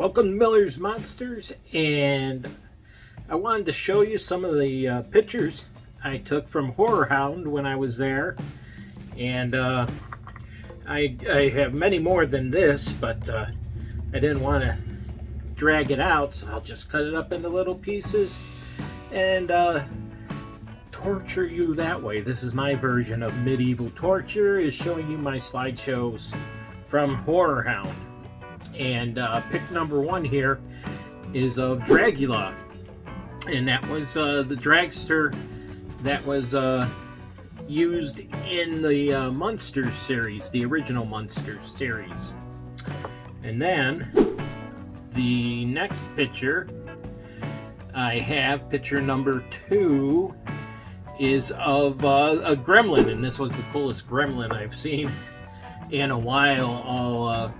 Welcome to Miller's Monsters, and I wanted to show you some of the pictures I took from HorrorHound when I was there. And I have many more than this, but I didn't want to drag it out, so I'll just cut it up into little pieces and torture you that way. This is my version of medieval torture, is showing you my slideshows from HorrorHound. And pick number one here is of Dragula, and that was the dragster that was used in the Monsters series, the original Monsters series. And then the next picture I have, picture number 2, is of a gremlin, and this was the coolest gremlin I've seen in a while,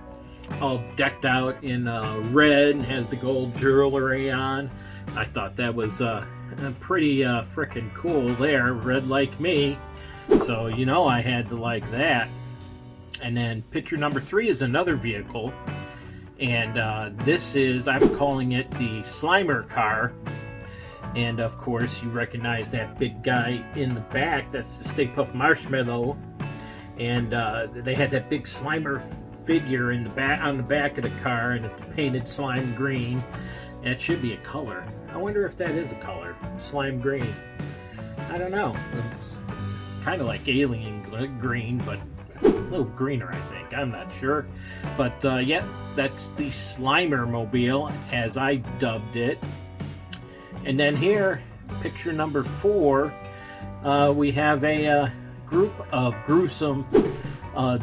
all decked out in red and has the gold jewelry on. I thought that was pretty freaking cool there, red like me, so you know I had to like that. And then picture number 3 is another vehicle, and this is, I'm calling it the Slimer car. And of course you recognize that big guy in the back, that's the Stay Puft Marshmallow. And they had that big Slimer figure in the back, on the back of the car, and it's painted slime green. And it should be a color. I wonder if that is a color, slime green. I don't know. It's kind of like alien green, but a little greener, I think. I'm not sure. But yeah, that's the Slimer mobile, as I dubbed it. And then here, picture number 4, we have a group of gruesome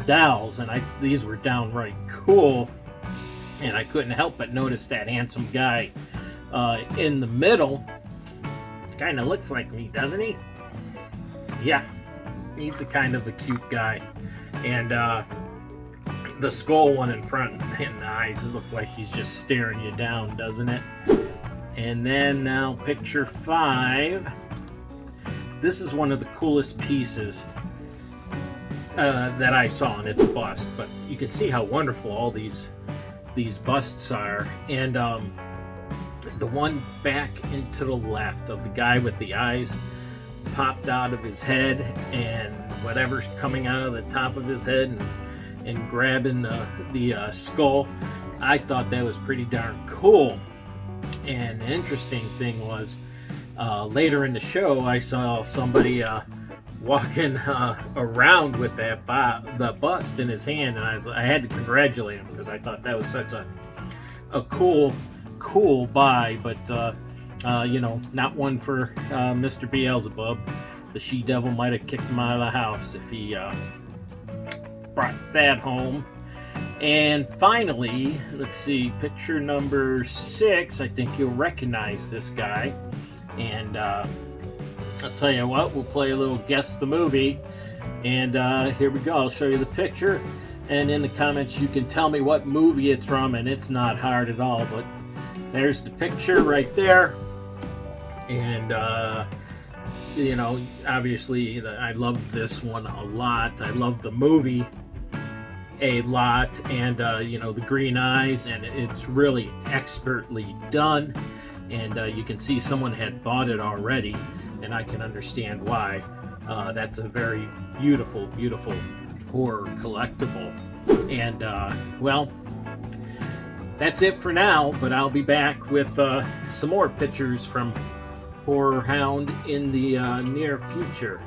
dolls, and these were downright cool, and I couldn't help but notice that handsome guy in the middle. Kind of looks like me, doesn't he? Yeah, he's a kind of a cute guy. And the skull one in front and the eyes look like he's just staring you down, doesn't it? And then now picture 5. This is one of the coolest pieces that I saw, and it's a bust, but you can see how wonderful all these busts are. And the one back and to the left of the guy with the eyes popped out of his head, and whatever's coming out of the top of his head and grabbing the skull, I thought that was pretty darn cool. And the interesting thing was, later in the show, I saw somebody walking around with that the bust in his hand, and I had to congratulate him, because I thought that was such a cool buy. But you know, not one for Mr. Beelzebub. The she-devil might have kicked him out of the house if he brought that home. And finally, let's see, picture number 6. I think you'll recognize this guy. And I'll tell you what, we'll play a little Guess the Movie. And here we go. I'll show you the picture. And in the comments, you can tell me what movie it's from. And it's not hard at all. But there's the picture right there. And, you know, obviously, I love this one a lot. I love the movie a lot, and you know, the green eyes, and it's really expertly done. And you can see someone had bought it already, and I can understand why. That's a very beautiful horror collectible. And well, that's it for now, but I'll be back with some more pictures from HorrorHound in the near future.